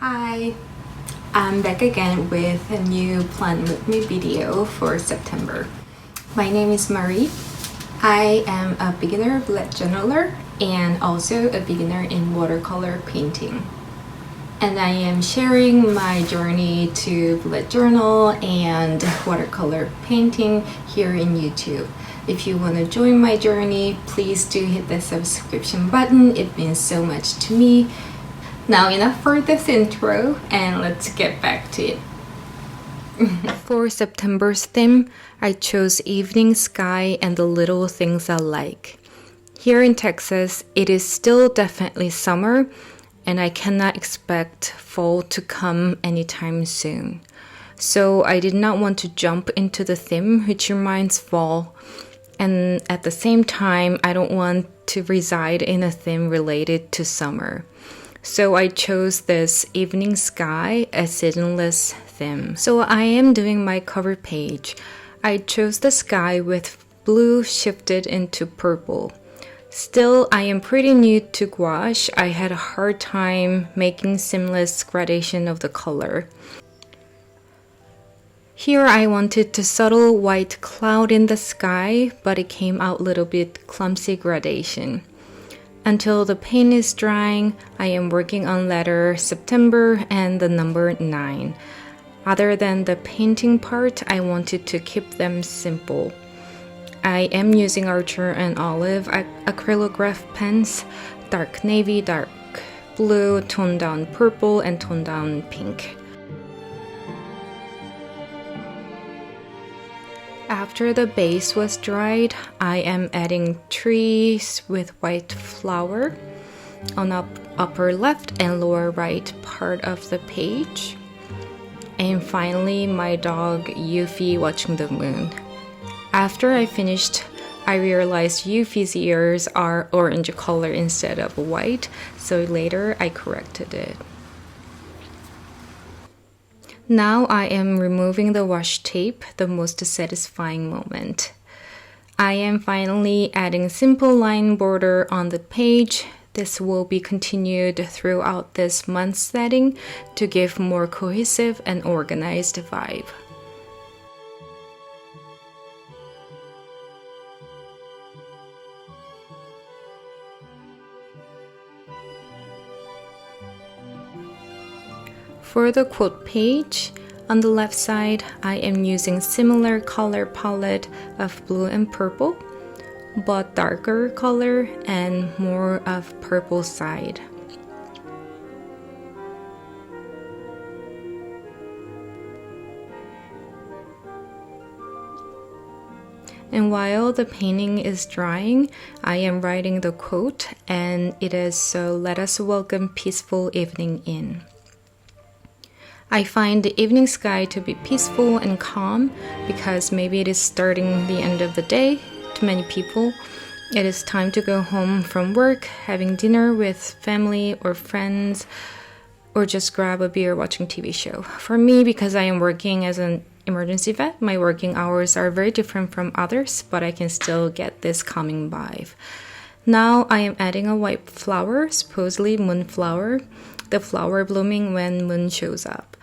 Hi, I'm back again with a new Plan With Me video for September. My name is Marie. I am a beginner bullet journaler and also a beginner in watercolor painting. And I am sharing my journey to bullet journal and watercolor painting here in YouTube. If you want to join my journey, please do hit the subscription button. It means so much to me. Now enough for this intro, and let's get back to it. For September's theme, I chose evening sky and the little things I like. Here in Texas, it is still definitely summer, and I cannot expect fall to come anytime soon. So I did not want to jump into the theme which reminds fall, and at the same time, I don't want to reside in a theme related to summer. So I chose this evening sky as seasonless theme. So I am doing my cover page. I chose the sky with blue shifted into purple. Still, I am pretty new to gouache. I had a hard time making seamless gradation of the color. Here I wanted to subtle white cloud in the sky, but it came out a little bit clumsy gradation. Until the paint is drying, I am working on letter September and the number 9. Other than the painting part, I wanted to keep them simple. I am using Archer and Olive Acrylograph pens, dark navy, dark blue, toned down purple, and toned down pink. After the base was dried, I am adding trees with white flower on upper left and lower right part of the page. And finally, my dog Yuffie watching the moon. After I finished, I realized Yuffie's ears are orange color instead of white, so later I corrected it. Now I am removing the washi tape, the most satisfying moment. I am finally adding simple line border on the page. This will be continued throughout this month's setting to give more cohesive and organized vibe. For the quote page, on the left side, I am using similar color palette of blue and purple, but darker color and more of purple side. And while the painting is drying, I am writing the quote, and it is "So let us welcome peaceful evening in." I find the evening sky to be peaceful and calm because maybe it is starting the end of the day. To many people, it is time to go home from work, having dinner with family or friends, or just grab a beer watching TV show. For me, because I am working as an emergency vet, my working hours are very different from others, but I can still get this calming vibe. Now I am adding a white flower, supposedly moonflower, the flower blooming when moon shows up.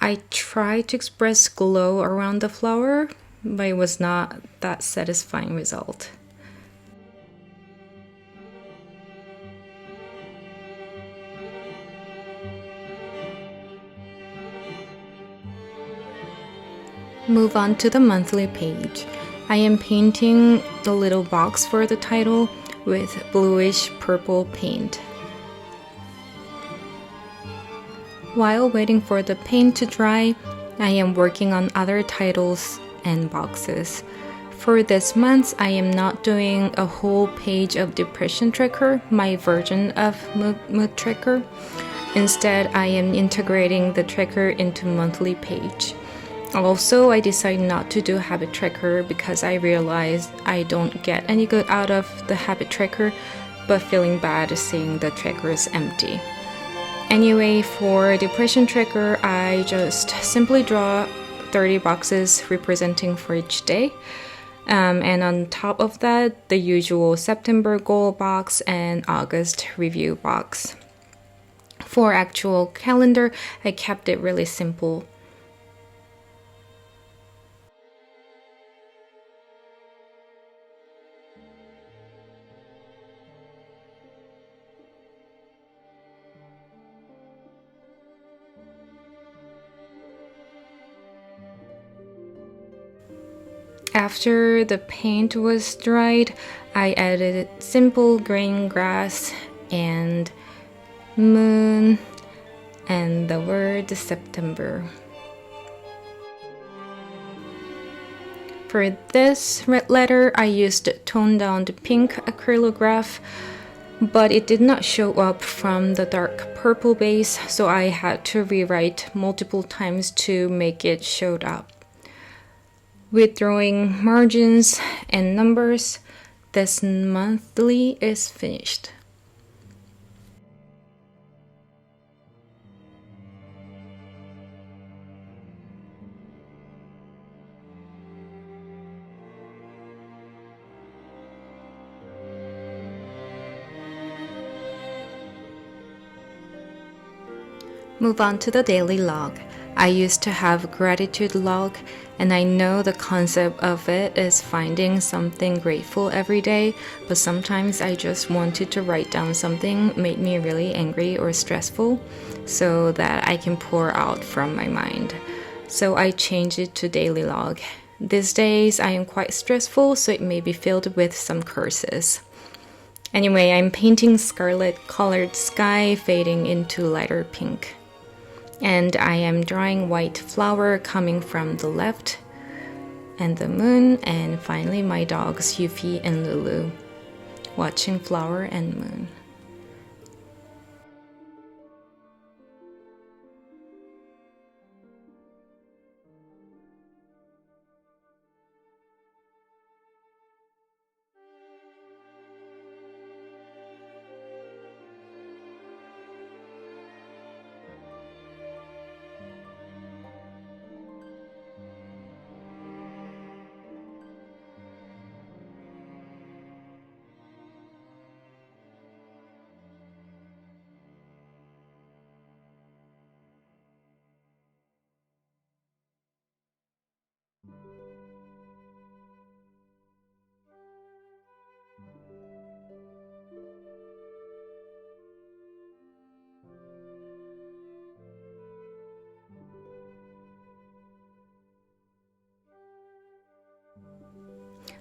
I tried to express glow around the flower, but it was not that satisfying result. Move on to the monthly page. I am painting the little box for the title with bluish purple paint. While waiting for the paint to dry, I am working on other titles and boxes. For this month, I am not doing a whole page of depression tracker, my version of mood tracker. Instead, I am integrating the tracker into monthly page. Also, I decided not to do habit tracker because I realized I don't get any good out of the habit tracker, but feeling bad seeing the tracker is empty. Anyway, for depression tracker, I just simply draw 30 boxes representing for each day. And on top of that, the usual September goal box and August review box. For actual calendar, I kept it really simple. After the paint was dried, I added simple green grass and moon and the word September. For this red letter, I used toned down pink acrylograph, but it did not show up from the dark purple base, so I had to rewrite multiple times to make it show up. With drawing margins and numbers, this monthly is finished. Move on to the daily log. I used to have gratitude log, and I know the concept of it is finding something grateful every day, but sometimes I just wanted to write down something made me really angry or stressful so that I can pour out from my mind. So I changed it to daily log. These days I am quite stressful, so it may be filled with some curses. Anyway, I'm painting scarlet colored sky fading into lighter pink. And I am drawing white flower coming from the left, and the moon, and finally my dogs Yuffie and Lulu, watching flower and moon.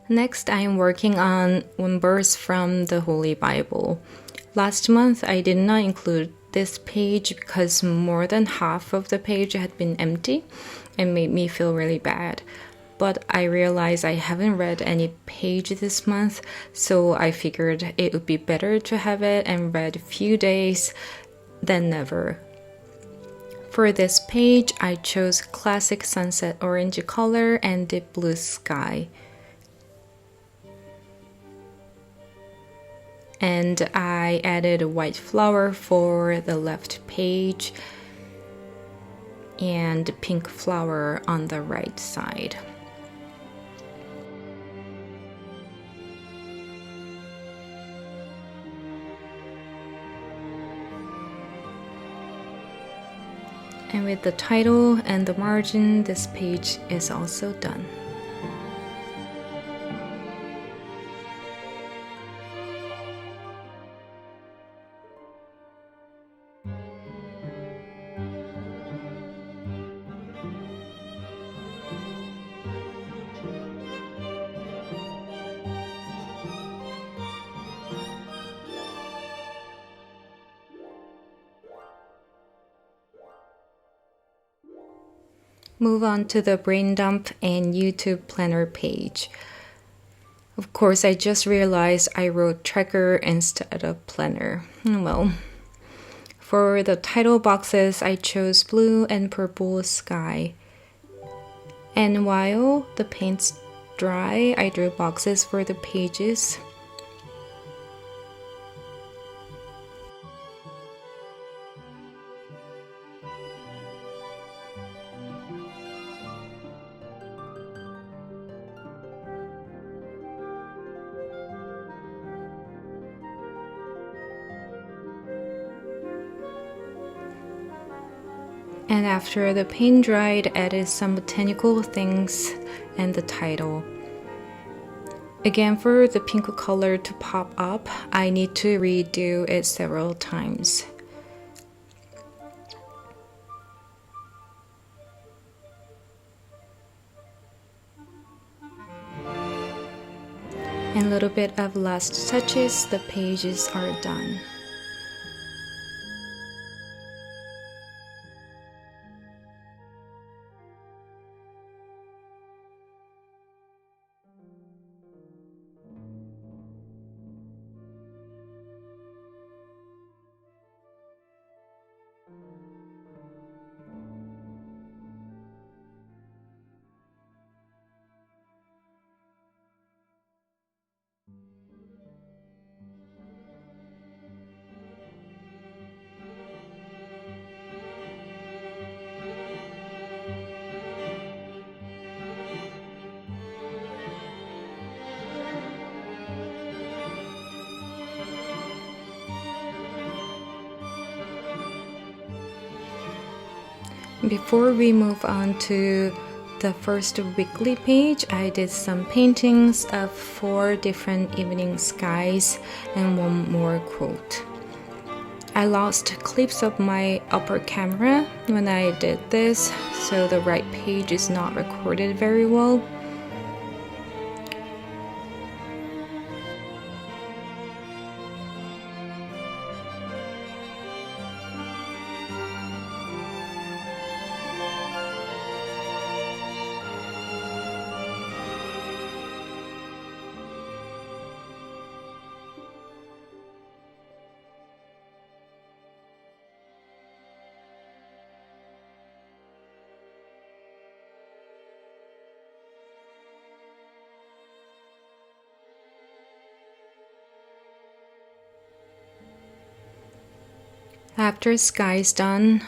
Next, I am working on one verse from the Holy Bible. Last month, I did not include this page because more than half of the page had been empty and made me feel really bad. But I realized I haven't read any page this month, so I figured it would be better to have it and read a few days than never. For this page, I chose classic sunset orange color and deep blue sky. And I added a white flower for the left page and pink flower on the right side. And with the title and the margin, this page is also done. Move on to the brain dump and YouTube planner page. Of course, I just realized I wrote tracker instead of planner. Well, for the title boxes, I chose blue and purple sky. And while the paint's dry, I drew boxes for the pages. And after the paint dried, added some botanical things and the title. Again, for the pink color to pop up, I need to redo it several times. And a little bit of last touches, the pages are done. Before we move on to the first weekly page, I did some paintings of 4 different evening skies and one more quote. I lost clips of my upper camera when I did this, so the right page is not recorded very well. After sky is done,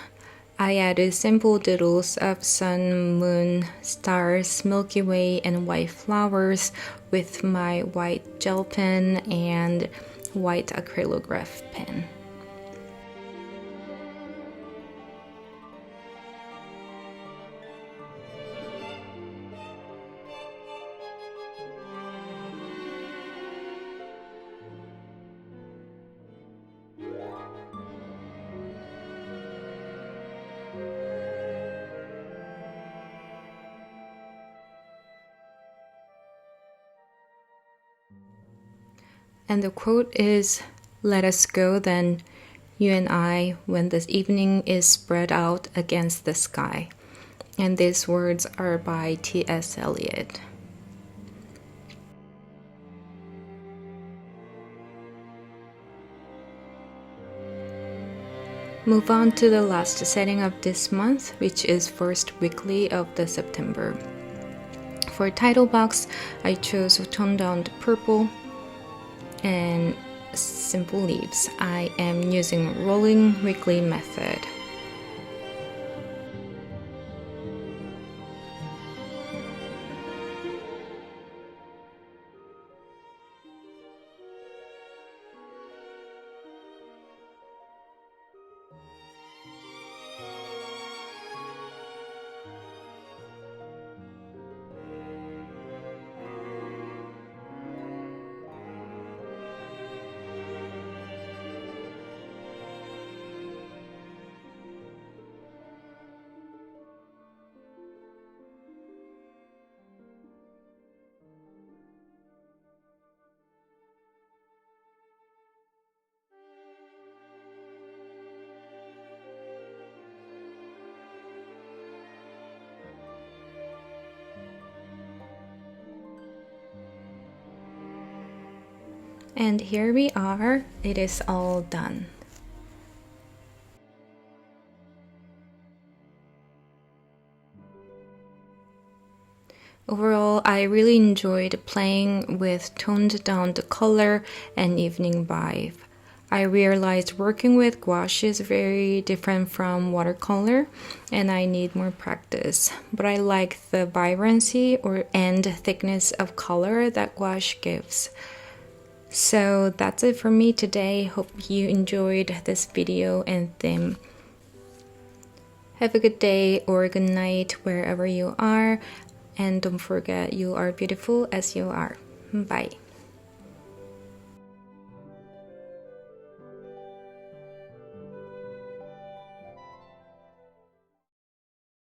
I added simple doodles of sun, moon, stars, Milky Way, and white flowers with my white gel pen and white acrylograph pen. And the quote is, "Let us go then, you and I, when the evening is spread out against the sky." And these words are by T.S. Eliot. Move on to the last setting of this month, which is first weekly of the September. For title box, I chose toned down purple and simple leaves. I am using rolling weekly method. And here we are, it is all done. Overall, I really enjoyed playing with toned down the color and evening vibe. I realized working with gouache is very different from watercolor and I need more practice, but I like the vibrancy and thickness of color that gouache gives. So that's it for me today. Hope you enjoyed this video and theme. Have a good day or good night wherever you are, and don't forget you are beautiful as you are. Bye.